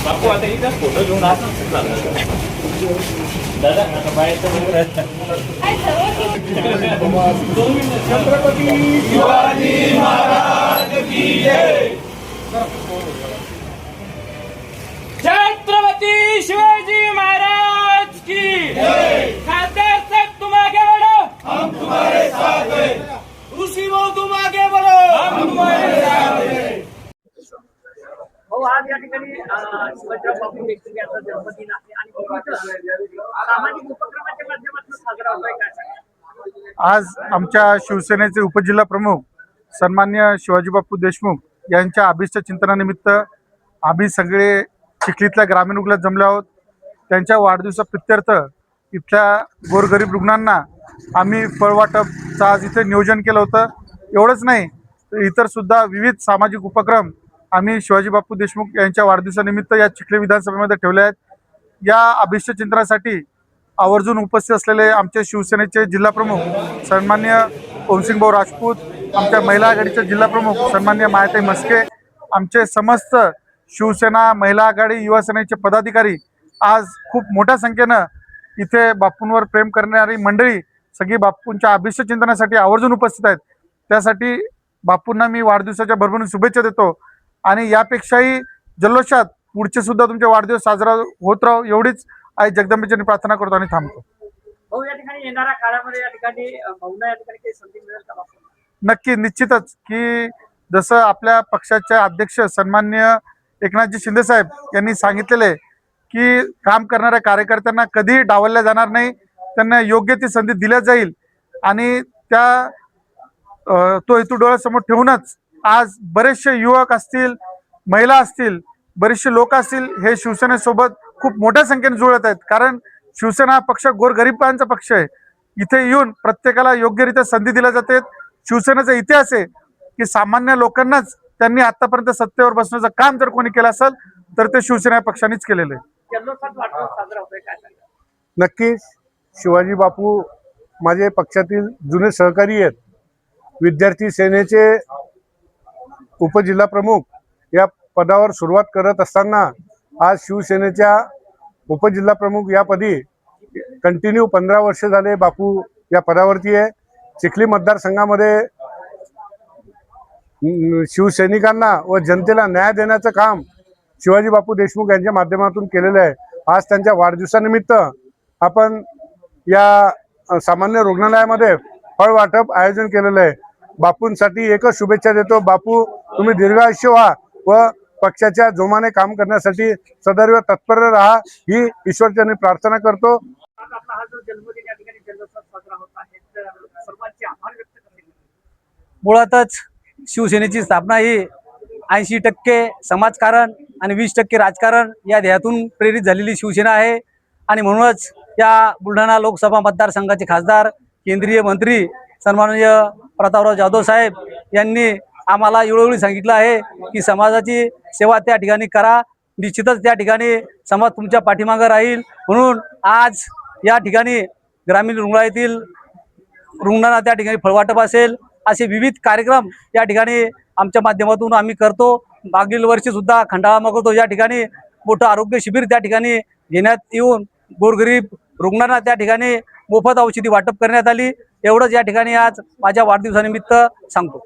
बापू आता इथं फोटो घेऊन दादा आता बाहेर छत्रपती शिवाजी महाराज की जय. छत्रपती शिवाजी महाराज की जय. खासदार साहब तुम आगे बढ़ो, हम तुम्हारे साथ हैं. ऋषि भाऊ तुम आगे बढ़ो, हम तुम्हारे साथ हैं. आज या ठिकाणी शिवाजीराव बापू देशमुख यांचा जन्मदिन आहे आणि सामाजिक उपक्रमाच्या माध्यमातून साजरा होतोय. काय सांगा? आज आमच्या शिवसेनेचे उपजिल्हा प्रमुख सन्मान्य शिवाजी बापू देशमुख यांच्या अभिष्ट चिंतनानिमित्त आम्ही सगळे चिखलीतल्या ग्रामीण रुग्णात जमले आहोत. त्यांच्या वाढदिवसाप्रित्यर्थ इथल्या गोरगरीब रुग्णांना आम्ही फळवाटपचं आज इथे नियोजन केलं होतं. एवढंच नाही तर इतरसुद्धा विविध सामाजिक उपक्रम आम्ही शिवाजी बापू देशमुख यांच्या वाढदिवसानिमित्त या चिखली विधानसभेमध्ये ठेवले आहेत. या अभिष्ट चिंतनासाठी आवर्जून उपस्थित असलेले आमचे शिवसेनेचे जिल्हा प्रमुख सन्मान्य ओमसिंगभाऊ राजपूत, आमच्या महिला आघाडीचे जिल्हा प्रमुख सन्मान्य मायाताई मस्के, आमचे समस्त शिवसेना महिला आघाडी युवा सेनेचे पदाधिकारी आज खूप मोठ्या संख्येनं इथे बापूंवर प्रेम करणारी मंडळी सगळी बापूंच्या अभिष्ट चिंतनासाठी आवर्जून उपस्थित आहेत. त्यासाठी बापूंना मी वाढदिवसाच्या भरभरून शुभेच्छा देतो आणि यापेक्षाही जल्लोषात पुढचे सुद्धा तुमचे वाढदिवस साजरा होत राहो एवढीच आई जगदंबेची प्रार्थना करतो आणि थांबतो. भाऊ या ठिकाणी येणाऱ्या काळामध्ये या ठिकाणी भाऊंना या ठिकाणी काही संधी मिळेल का बापू? नक्की निश्चितच की जसं आपल्या पक्षाचे अध्यक्ष सन्मान्य एकनाथजी शिंदे साहेब यांनी सांगितलेले की काम करणाऱ्या कार्यकर्त्यांना कधी डावलल्या जाणार नाही, त्यांना योग्य ती संधी दिल्या जाईल आणि त्या तो हेतू डोळ्यासमोर ठेवूनच आज बरेचसे युवक असतील, महिला असतील, बरेचसे लोक असतील हे शिवसेनेसोबत खूप मोठ्या संख्येने जुळत आहेत. कारण शिवसेना हा पक्ष गोरगरिबांचा पक्ष आहे. इथे येऊन प्रत्येकाला योग्यरित्या संधी दिल्या जाते. शिवसेनेचा इतिहास आहे की सामान्य लोकांनाच त्यांनी आतापर्यंत सत्तेवर बसण्याचं काम जर कोणी केलं असेल तर ते शिवसेना पक्षानेच केलेलं आहे. जल्लोषात वाढदिवस साजरा होतोय. काय सांगा? नक्कीच शिवाजी बापू माझे पक्षातील जुने सहकारी आहेत. विद्यार्थी सेनेचे उपजिल्हा प्रमुख या पदावर सुरुवात करत असताना आज शिवसेनेच्या उपजिल्हा प्रमुख या पदी कंटिन्यू 15 वर्ष झाले बापू या पदावरती आहे. चिखली मतदारसंघामध्ये शिवसैनिकांना व जनतेला न्याय देण्याचं काम शिवाजी बापू देशमुख यांच्या माध्यमातून केलेलं आहे. आज त्यांच्या वाढदिवसानिमित्त आपण या सामान्य रुग्णालयामध्ये फळ वाटप आयोजन केलेलं आहे. बापूंसाठी एकच शुभेच्छा देतो. बापू तुम्ही दीर्घायुष्य व्हा व पक्षाच्या जोमाने काम करण्यासाठी सदैव तत्पर राहा ही ईश्वरचरणी प्रार्थना करतो. आज आपला हा जो जन्मदिन या ठिकाणी जल्लोषात साजरा होत आहे तर सर्वांचे आभार व्यक्त करते. मुळातच शिवसेनेची स्थापना ही 80% समाजकारण आणि 20% राजकारण या ध्येयातून प्रेरित झालेली शिवसेना आहे आणि म्हणूनच या बुलढाणा लोकसभा मतदारसंघाचे खासदार केंद्रीय मंत्री सन्माननीय प्रतापराव जाधव साहेब यांनी आम्हाला वेळोवेळी सांगितलं आहे की समाजाची सेवा त्या ठिकाणी करा. निश्चितच त्या ठिकाणी समाज तुमच्या पाठीमागे राहील. म्हणून आज या ठिकाणी ग्रामीण रुग्णालयातील रुग्णांना त्या ठिकाणी फळवाटप असेल असे विविध कार्यक्रम या ठिकाणी आमच्या माध्यमातून आम्ही करतो. मागील वर्षी सुद्धा खंडाळा मगरतो या ठिकाणी मोठं आरोग्य शिबिर त्या ठिकाणी घेण्यात येऊन गोरगरीब रुग्णांना त्या ठिकाणी मोफत औषधी वाटप करण्यात आली. एवढंच या ठिकाणी आज माझ्या वाढदिवसानिमित्त सांगतो.